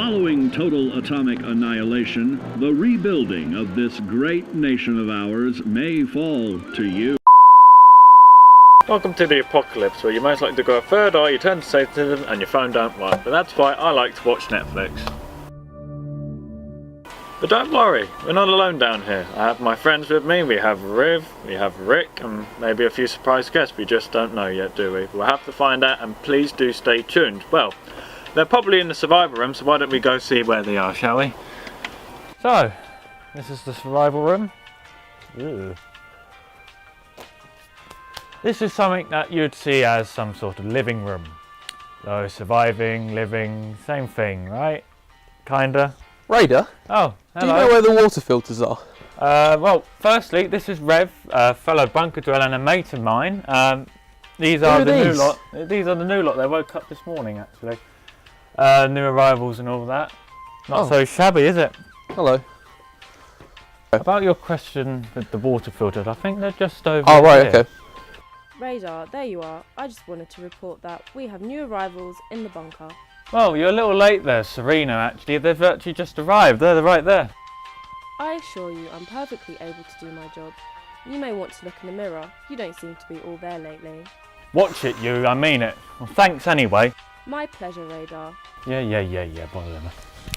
Following total atomic annihilation, the rebuilding of this great nation of ours may fall to you. Welcome to the apocalypse, where you're most likely to go a third eye, you turn to Satanism, and your phone don't work. But that's why I like to watch Netflix. But don't worry, we're not alone down here. I have my friends with me. We have Riv, we have Rick, and maybe a few surprise guests. We just don't know yet, do we? We'll have to find out, and please do stay tuned. Well, they're probably in the survival room, so why don't we go see where they are, shall we? So, this is the survival room. Ew. This is something that you'd see as some sort of living room. So, surviving, living, same thing, right? Kinda. Raider, Oh, hello. do you know where the water filters are? Well, firstly, this is Rev, a fellow bunker dweller and a mate of mine. These are the new lot. These are the new lot. They woke up this morning, actually. New arrivals and all that. Not so shabby, is it? Hello. About your question with the water filters, I think they're just over Oh, right, here. okay. Radar, there you are. I just wanted to report that we have new arrivals in the bunker. Well, you're a little late there, Serena, actually. They've actually just arrived. They're right there. I assure you I'm perfectly able to do my job. You may want to look in the mirror. You don't seem to be all there lately. Watch it, you. I mean it. Well, thanks anyway. My pleasure, Radar. Yeah. Bother.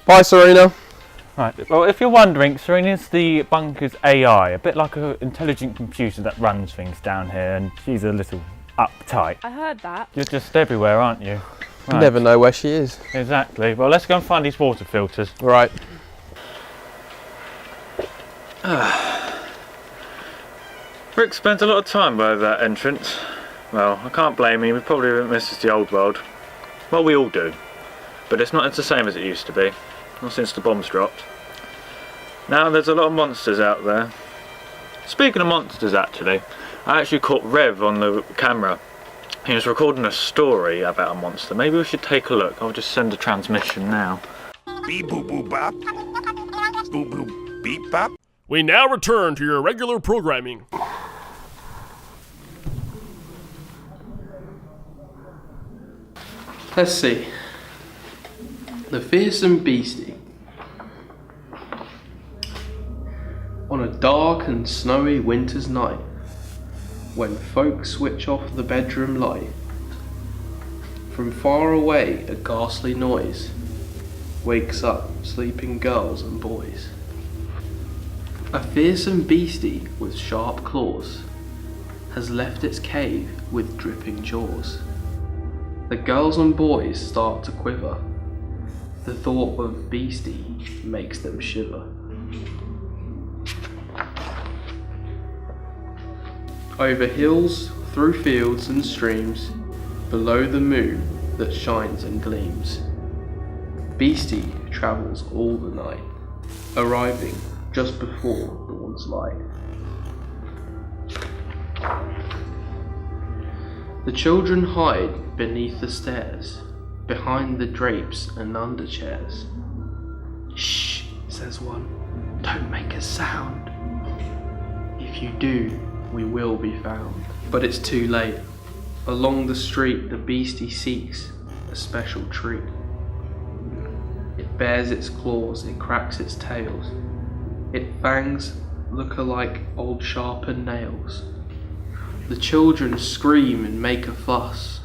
Bye, Serena. Right, well, if you're wondering, Serena's the bunker's AI, a bit like an intelligent computer that runs things down here, and she's a little uptight. I heard that. You're just everywhere, aren't you? You never know where she is. Exactly. Well, let's go and find these water filters. Right. Rick spent a lot of time by that entrance. Well, I can't blame him. He probably misses the old world. Well, we all do. But it's not the same as it used to be. Not since the bombs dropped. Now there's a lot of monsters out there. Speaking of monsters, actually, I actually caught Rev on the camera. He was recording a story about a monster. Maybe we should take a look. I'll just send a transmission now. Beep boop boop bop. Boop boop beep bop. We now return to your regular programming. Let's see. The fearsome beastie. On a dark and snowy winter's night, when folk switch off the bedroom light, from far away a ghastly noise wakes up sleeping girls and boys. A fearsome beastie with sharp claws has left its cave with dripping jaws. The girls and boys start to quiver. The thought of beastie makes them shiver. Over hills, through fields and streams, below the moon that shines and gleams, beastie travels all the night, arriving just before dawn's light. The children hide beneath the stairs, behind the drapes and under chairs. Shh, says one, don't make a sound. If you do, we will be found. But it's too late. Along the street the beastie seeks a special treat. It bares its claws, it cracks its tails. Its fangs look alike old sharpened nails. The children scream and make a fuss.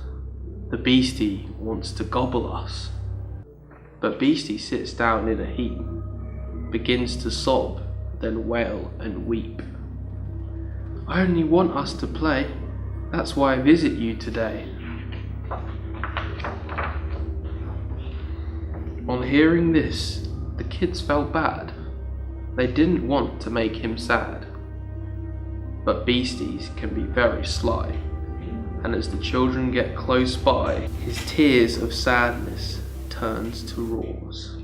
The beastie wants to gobble us. But beastie sits down in a heap, begins to sob, then wail and weep. I only want us to play, that's why I visit you today. On hearing this, the kids felt bad. They didn't want to make him sad. But beasties can be very sly, and as the children get close by, his tears of sadness turns to roars.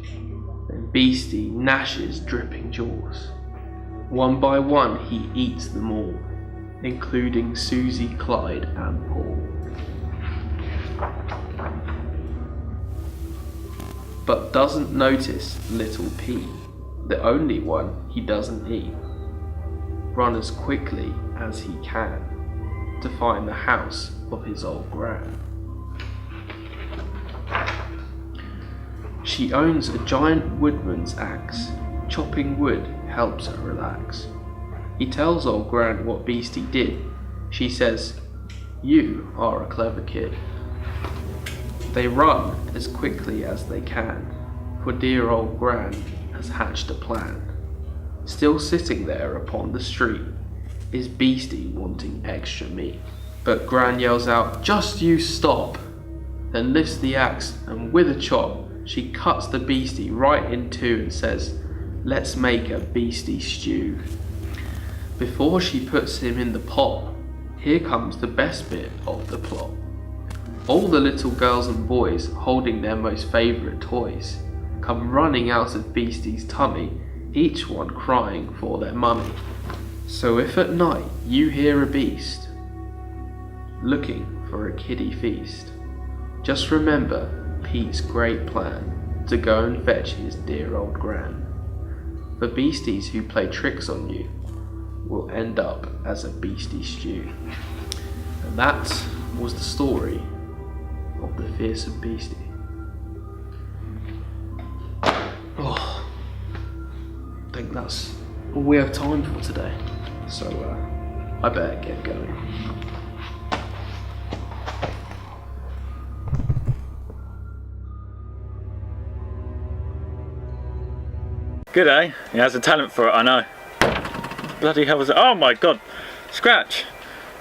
Then beastie gnashes dripping jaws. One by one he eats them all, including Susie, Clyde and Paul. But doesn't notice little P, the only one he doesn't eat. Run as quickly as he can to find the house of his old gran. She owns a giant woodman's axe. Chopping wood helps her relax. He tells old Gran what Beastie did. She says, "You are a clever kid." They run as quickly as they can, for dear old Gran has hatched a plan. Still sitting there upon the street is Beastie wanting extra meat. But Gran yells out, "Just you stop!" Then lifts the axe and with a chop, she cuts the Beastie right in two and says, "Let's make a beastie stew." Before she puts him in the pot, here comes the best bit of the plot. All the little girls and boys, holding their most favourite toys, come running out of Beastie's tummy, each one crying for their mummy. So if at night you hear a beast looking for a kiddie feast, just remember Pete's great plan to go and fetch his dear old Gran. For beasties who play tricks on you will end up as a beastie stew. And that was the story of the fearsome Beastie. Oh, I think that's all we have time for today. So I better get going. Good, eh? He has a talent for it, I know. Bloody hell was it? Oh my god! Scratch!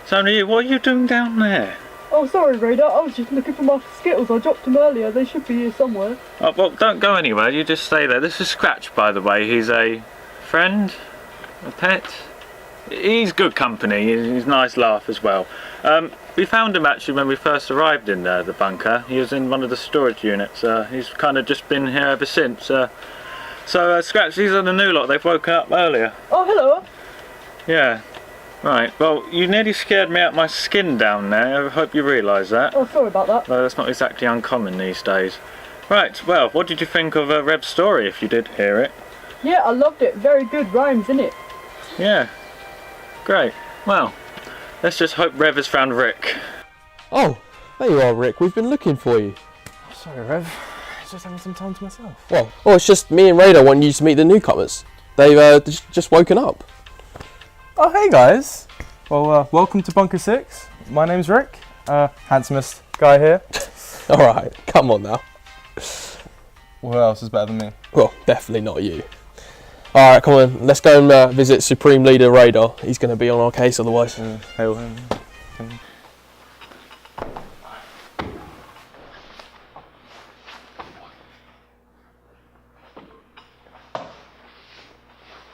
It's only you. What are you doing down there? Oh, sorry, Raider. I was just looking for my Skittles. I dropped them earlier. They should be here somewhere. Oh, well, don't go anywhere. You just stay there. This is Scratch, by the way. He's a friend, a pet. He's good company. He's a nice laugh as well. We found him actually when we first arrived in the bunker. He was in one of the storage units. He's kind of just been here ever since. So Scratch, these are the new lot. They've woken up earlier. Oh, hello. Yeah. Right, well, you nearly scared me out my skin down there. I hope you realise that. Oh, sorry about that. Though that's not exactly uncommon these days. Right, well, what did you think of Rev's story, if you did hear it? Yeah, I loved it. Very good rhymes, innit? Yeah. Great. Well, let's just hope Rev has found Rick. Oh, there you are, Rick. We've been looking for you. Sorry, Rev. Just having some time to myself. Well, it's just me and Raider want you to meet the newcomers. They've just woken up. Oh, hey guys. Well, welcome to Bunker 6. My name's Rick. Handsomest guy here. Alright, come on now. Who else is better than me? Well, definitely not you. Alright, come on. Let's go and visit Supreme Leader Raider. He's going to be on our case otherwise. Hail him.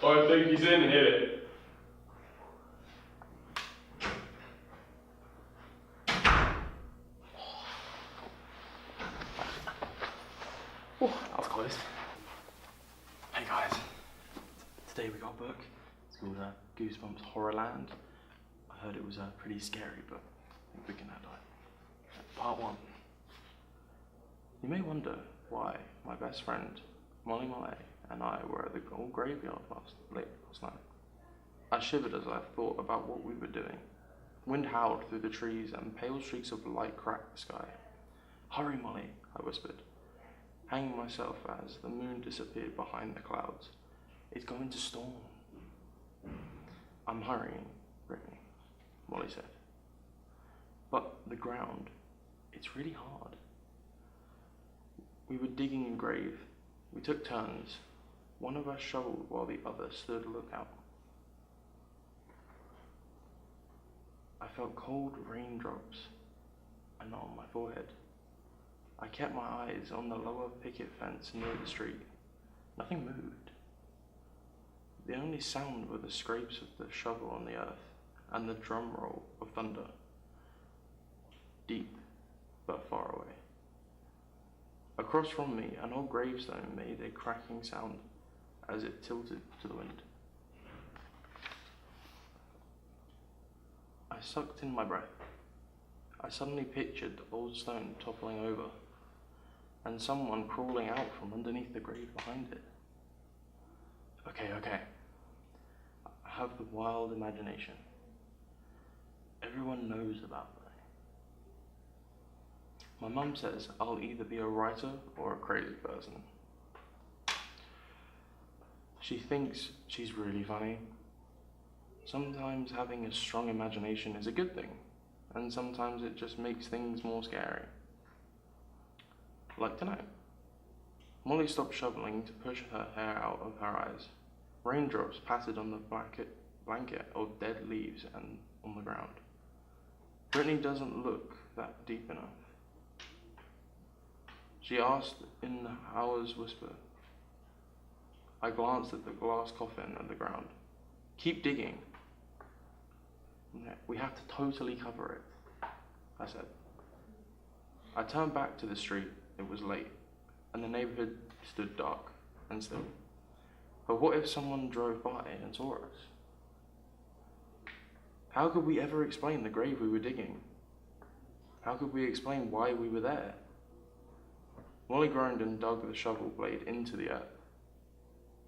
I think he's in here. Oh, that was close. Hey guys, today we got a book. It's called Goosebumps Horrorland. I heard it was pretty scary, but I think we can add part 1. You may wonder why my best friend Molly and I were at the old graveyard late last night. I shivered as I thought about what we were doing. Wind howled through the trees and pale streaks of light cracked the sky. "Hurry, Molly," I whispered, hanging myself as the moon disappeared behind the clouds. "It's going to storm." "I'm hurrying, Brittany," Molly said. "But the ground, it's really hard." We were digging a grave. We took turns. One of us shoveled while the other stood lookout. I felt cold raindrops, and not on my forehead. I kept my eyes on the lower picket fence near the street. Nothing moved. The only sound were the scrapes of the shovel on the earth and the drum roll of thunder. Deep, but far away. Across from me, an old gravestone made a cracking sound as it tilted to the wind. I sucked in my breath. I suddenly pictured the old stone toppling over, and someone crawling out from underneath the grave behind it. Okay. I have the wild imagination. Everyone knows about me. My mum says I'll either be a writer or a crazy person. She thinks she's really funny. Sometimes having a strong imagination is a good thing, and sometimes it just makes things more scary. Like tonight. Molly stopped shoveling to push her hair out of her eyes. Raindrops pattered on the blanket of dead leaves and on the ground. Brittany doesn't look that deep enough. She asked in Howard's whisper. I glanced at the glass coffin at the ground. Keep digging. We have to totally cover it, I said. I turned back to the street. It was late, and the neighborhood stood dark and still. But what if someone drove by and saw us? How could we ever explain the grave we were digging? How could we explain why we were there? Molly groaned and dug the shovel blade into the earth.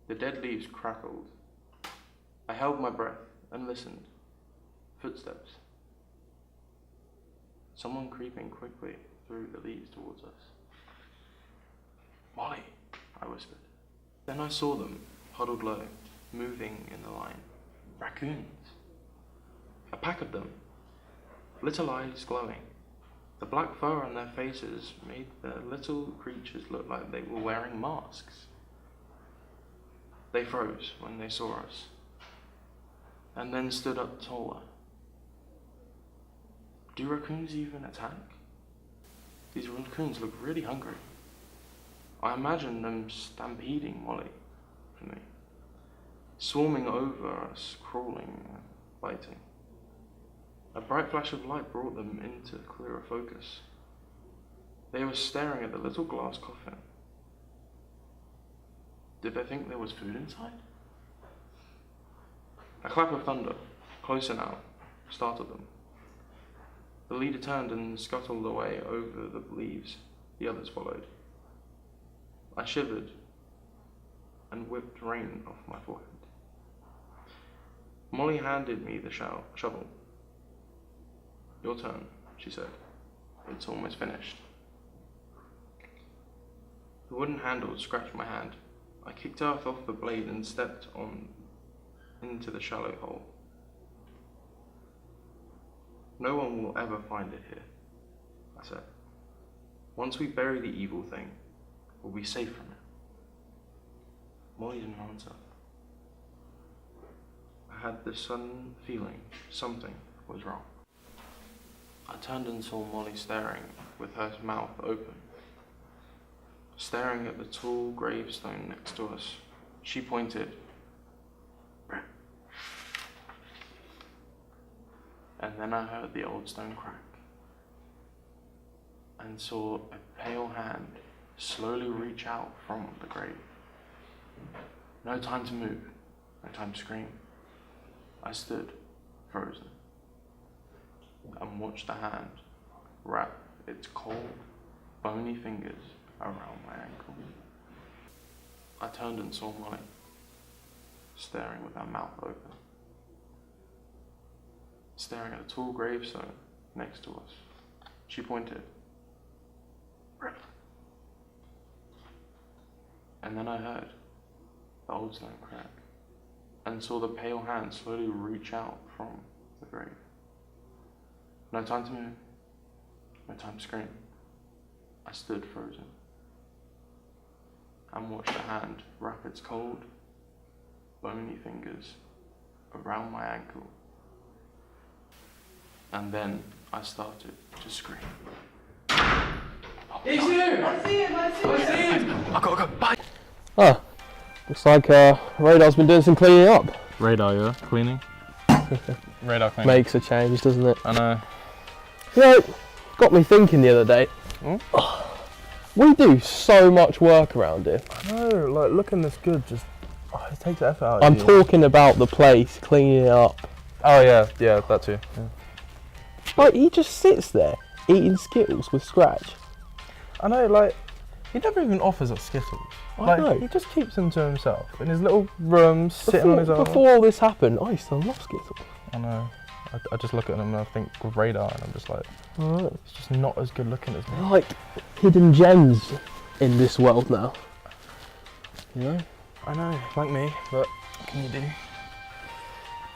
The dead leaves crackled. I held my breath and listened. Footsteps. Someone creeping quickly through the leaves towards us. Molly, I whispered. Then I saw them, huddled low, moving in the line. Raccoons. A pack of them. Little eyes glowing. The black fur on their faces made the little creatures look like they were wearing masks. They froze when they saw us, and then stood up taller. Do raccoons even attack? These raccoons look really hungry. I imagine them stampeding Molly and me, swarming over us, crawling, biting. A bright flash of light brought them into clearer focus. They were staring at the little glass coffin. Did they think there was food inside? A clap of thunder, closer now, startled them. The leader turned and scuttled away over the leaves. The others followed. I shivered and whipped rain off my forehead. Molly handed me the shovel. Your turn, she said. It's almost finished. The wooden handle scratched my hand. I kicked earth off the blade and stepped on into the shallow hole. No one will ever find it here, I said. Once we bury the evil thing, we'll be safe from it. Molly didn't answer. I had this sudden feeling something was wrong. I turned and saw Molly staring with her mouth open. Staring at the tall gravestone next to us, she pointed. And then I heard the old stone crack and saw a pale hand slowly reach out from the grave. No time to move, no time to scream. I stood, frozen, and watched the hand wrap its cold, bony fingers around my ankle. I turned and saw Molly, staring with her mouth open, staring at a tall gravestone next to us. She pointed. And then I heard the old stone crack and saw the pale hand slowly reach out from the grave. No time to move, no time to scream. I stood frozen and watched the hand wrap its cold, bony fingers around my ankle. And then I started to scream. It's him! I see him! I see him! I gotta go, bye! Ah, looks like Radar's been doing some cleaning up. Radar, yeah? Cleaning? Radar cleaning. Makes a change, doesn't it? I know. You know, got me thinking the other day. We do so much work around here. I know, like looking this good just it takes effort out of I'm you. talking about the place, cleaning it up. Oh yeah, that too. Yeah. Like, he just sits there eating Skittles with Scratch. I know, like, he never even offers us Skittles. I know. He just keeps them to himself in his little room, sitting on his own. Before all this happened, I used to love Skittles. I know. I just look at them and I think radar, and I'm just like, it's just not as good looking as me. They're like hidden gems in this world now. You know? I know, like me, but what can you do?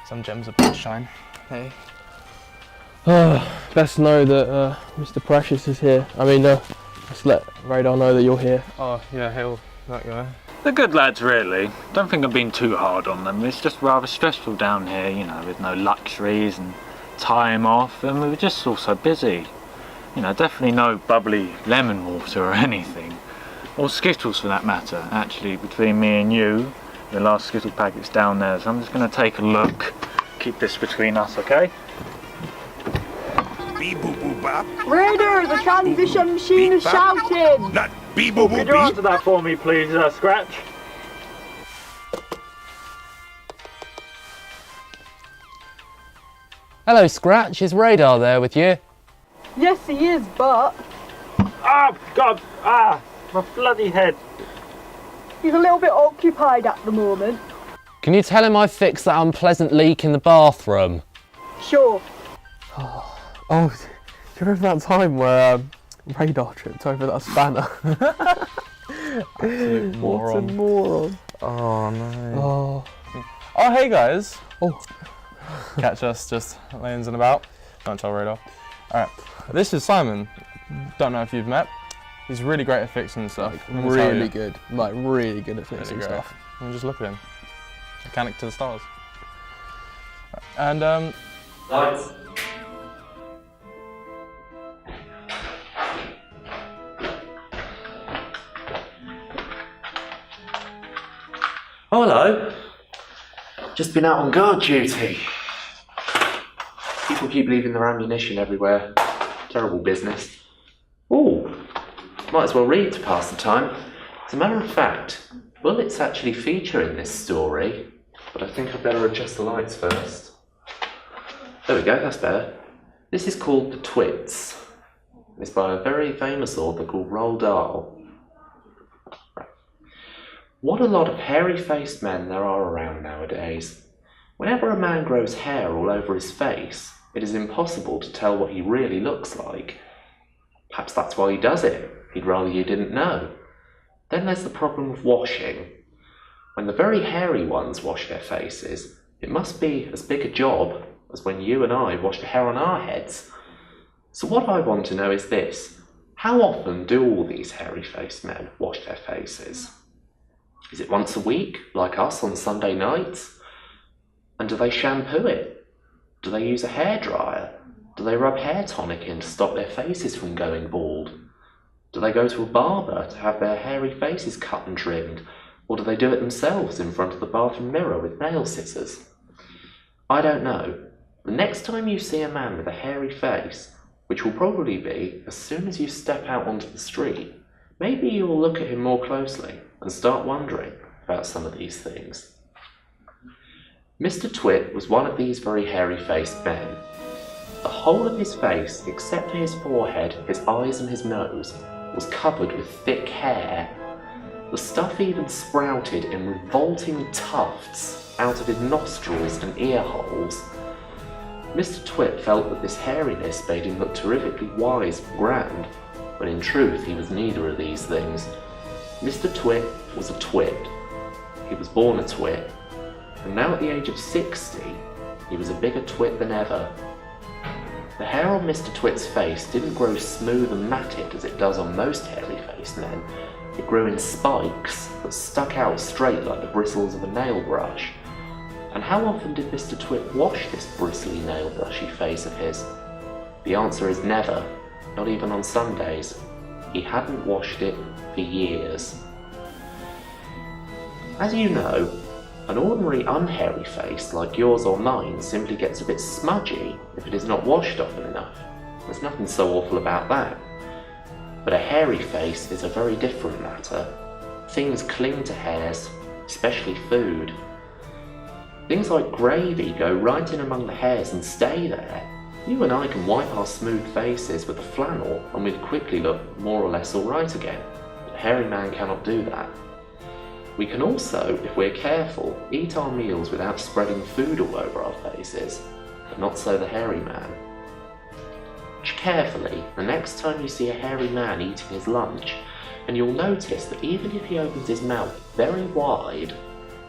Some gems are bound to shine. Hey. Best know that Mr. Precious is here. I mean, let's let Radar know that you're here. Oh, yeah, hail that guy. They're good lads, really. Don't think I've been too hard on them. It's just rather stressful down here, you know, with no luxuries and time off, and we were just all so busy. You know, definitely no bubbly lemon water or anything. Or Skittles for that matter. Actually, between me and you, the last Skittle packet's down there, so I'm just going to take a look. Keep this between us, okay? Bee boo boo bop. Raider, the transition machine is shouting! Not bee boo boo Could you bee. answer that for me, please, Scratch? Hello, Scratch. Is Radar there with you? Yes, he is, but Ah, God! Ah, my bloody head. he's a little bit occupied at the moment. Can you tell him I fixed that unpleasant leak in the bathroom? Sure. Oh, do you remember that time where Radar tripped over that spanner? Absolute moron. What a moron. Oh, no. Oh. Oh, hey, guys. Oh. Catch us just lanes about. Don't tell Radar. Alright, this is Simon. Don't know if you've met. He's really great at fixing stuff. Let me tell Really you. good. Like, really good at fixing Really great. stuff. And just look at him. Mechanic to the stars. And, Lights. Oh, hello. Just been out on guard duty. People keep leaving their ammunition everywhere. Terrible business. Ooh, might as well read to pass the time. As a matter of fact, bullets actually feature in this story, but I think I'd better adjust the lights first. There we go, that's better. This is called The Twits. It's by a very famous author called Roald Dahl. What a lot of hairy-faced men there are around nowadays. Whenever a man grows hair all over his face, it is impossible to tell what he really looks like. Perhaps that's why he does it. He'd rather you didn't know. Then there's the problem of washing. When the very hairy ones wash their faces, it must be as big a job as when you and I wash the hair on our heads. So what I want to know is this. How often do all these hairy-faced men wash their faces? Is it once a week, like us on Sunday nights? And do they shampoo it? Do they use a hairdryer? Do they rub hair tonic in to stop their faces from going bald? Do they go to a barber to have their hairy faces cut and trimmed? Or do they do it themselves in front of the bathroom mirror with nail scissors? I don't know. The next time you see a man with a hairy face, which will probably be as soon as you step out onto the street, maybe you will look at him more closely and start wondering about some of these things. Mr. Twit was one of these very hairy-faced men. The whole of his face, except for his forehead, his eyes and his nose, was covered with thick hair. The stuff even sprouted in revolting tufts out of his nostrils and ear holes. Mr. Twit felt that this hairiness made him look terrifically wise and grand, when in truth he was neither of these things. Mr. Twit was a twit. He was born a twit, and now at the age of 60, he was a bigger twit than ever. The hair on Mr. Twit's face didn't grow smooth and matted as it does on most hairy-faced men. It grew in spikes that stuck out straight like the bristles of a nail brush. And how often did Mr. Twit wash this bristly nail brushy face of his? The answer is never, not even on Sundays. He hadn't washed it for years. As you know, an ordinary unhairy face like yours or mine simply gets a bit smudgy if it is not washed often enough. There's nothing so awful about that. But a hairy face is a very different matter. Things cling to hairs, especially food. Things like gravy go right in among the hairs and stay there. You and I can wipe our smooth faces with a flannel and we'd quickly look more or less alright again. But a hairy man cannot do that. We can also, if we're careful, eat our meals without spreading food all over our faces. but not so the hairy man. Watch carefully the next time you see a hairy man eating his lunch, and you'll notice that even if he opens his mouth very wide,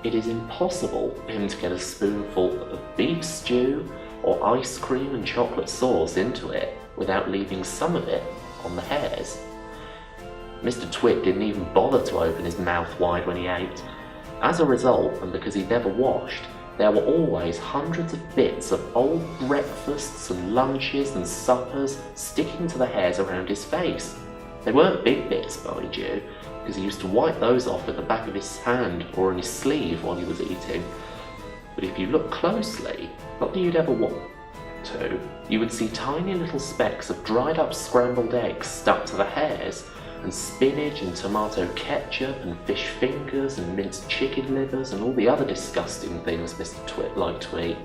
it is impossible for him to get a spoonful of beef stew or ice cream and chocolate sauce into it without leaving some of it on the hairs. Mr. Twit didn't even bother to open his mouth wide when he ate. As a result, and because he never washed, there were always hundreds of bits of old breakfasts and lunches and suppers sticking to the hairs around his face. They weren't big bits, mind you, because he used to wipe those off at the back of his hand or on his sleeve while he was eating. But if you look closely, not that you'd ever want to, you would see tiny little specks of dried up scrambled eggs stuck to the hairs, and spinach and tomato ketchup and fish fingers and minced chicken livers and all the other disgusting things Mr. Twit liked to eat.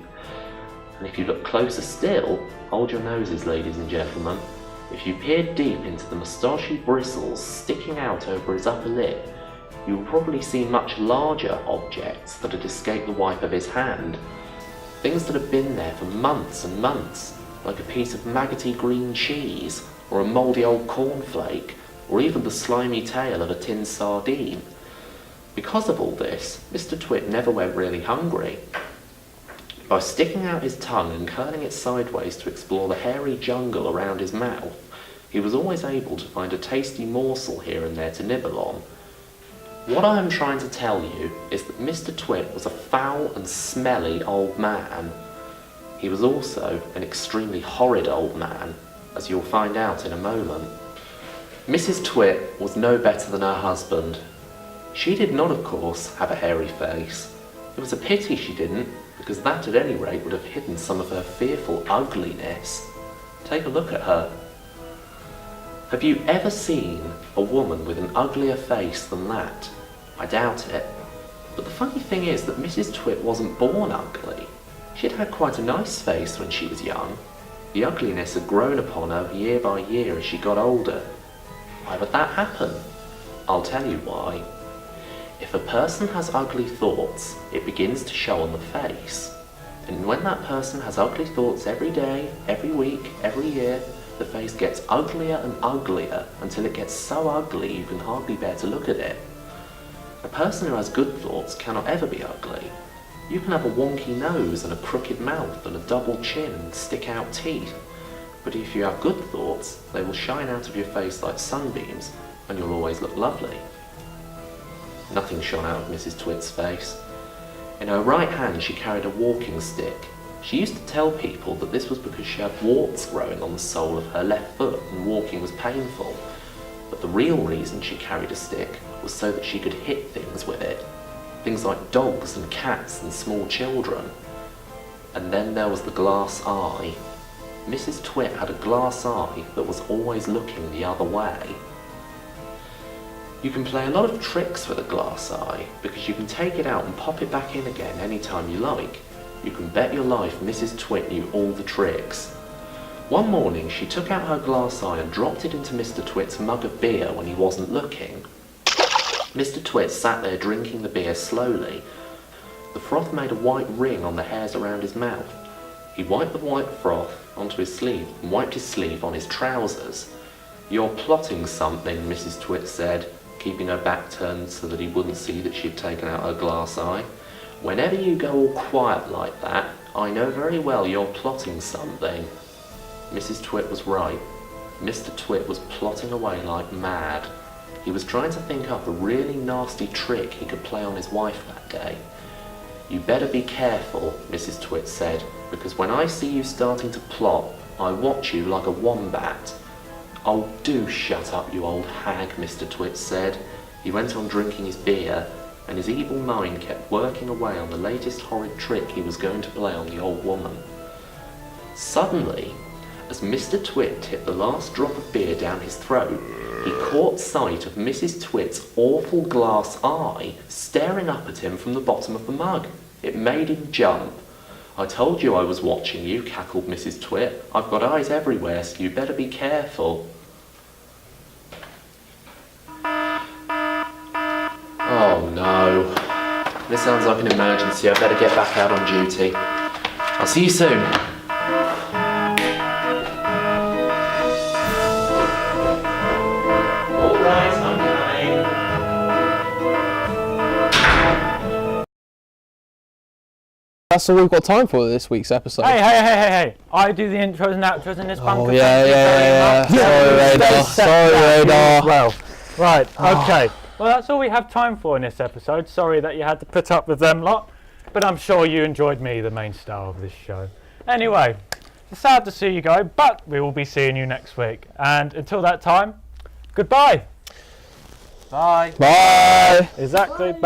And if you look closer still, hold your noses, ladies and gentlemen, if you peered deep into the moustachy bristles sticking out over his upper lip, you will probably see much larger objects that had escaped the wipe of his hand. Things that had been there for months and months, like a piece of maggoty green cheese, or a mouldy old cornflake, or even the slimy tail of a tin sardine. Because of all this, Mr. Twit never went really hungry. By sticking out his tongue and curling it sideways to explore the hairy jungle around his mouth, he was always able to find a tasty morsel here and there to nibble on. What I am trying to tell you is that Mr. Twit was a foul and smelly old man. He was also an extremely horrid old man, as you'll find out in a moment. Mrs. Twit was no better than her husband. She did not, of course, have a hairy face. It was a pity she didn't, because that at any rate would have hidden some of her fearful ugliness. Take a look at her. Have you ever seen a woman with an uglier face than that? I doubt it. But the funny thing is that Mrs. Twit wasn't born ugly. She'd had quite a nice face when she was young. The ugliness had grown upon her year by year as she got older. Why would that happen? I'll tell you why. If a person has ugly thoughts, it begins to show on the face. And when that person has ugly thoughts every day, every week, every year, the face gets uglier and uglier until it gets so ugly you can hardly bear to look at it. A person who has good thoughts cannot ever be ugly. You can have a wonky nose and a crooked mouth and a double chin and stick out teeth. But if you have good thoughts, they will shine out of your face like sunbeams, and you'll always look lovely. Nothing shone out of Mrs. Twit's face. In her right hand she carried a walking stick. She used to tell people that this was because she had warts growing on the sole of her left foot and walking was painful. But the real reason she carried a stick was so that she could hit things with it. Things like dogs and cats and small children. And then there was the glass eye. Mrs. Twit had a glass eye that was always looking the other way. You can play a lot of tricks with a glass eye because you can take it out and pop it back in again anytime you like. You can bet your life Mrs. Twit knew all the tricks. One morning she took out her glass eye and dropped it into Mr. Twit's mug of beer when he wasn't looking. Mr. Twit sat there drinking the beer slowly. The froth made a white ring on the hairs around his mouth. He wiped the white froth onto his sleeve and wiped his sleeve on his trousers. "You're plotting something," Mrs. Twit said, keeping her back turned so that he wouldn't see that she had taken out her glass eye. "Whenever you go all quiet like that, I know very well you're plotting something." Mrs. Twit was right. Mr. Twit was plotting away like mad. He was trying to think up a really nasty trick he could play on his wife that day. "You better be careful," Mrs. Twit said, "because when I see you starting to plot, I watch you like a wombat." "Oh, do shut up, you old hag," Mr. Twit said. He went on drinking his beer, and his evil mind kept working away on the latest horrid trick he was going to play on the old woman. Suddenly, as Mr. Twit tipped the last drop of beer down his throat, he caught sight of Mrs. Twit's awful glass eye staring up at him from the bottom of the mug. It made him jump. "I told you I was watching you," cackled Mrs. Twit. "I've got eyes everywhere, so you better be careful." Oh no. This sounds like an emergency. I better get back out on duty. I'll see you soon. that's all we've got time for this week's episode. Hey! I do the intros and outros in this bunker. Oh yeah. Sorry, Radar. Well, right, okay. Well, that's all we have time for in this episode. Sorry that you had to put up with them lot, but I'm sure you enjoyed me, the main star of this show. Anyway, it's sad to see you go, but we will be seeing you next week. And until that time, goodbye. Bye. Bye. Exactly. Bye.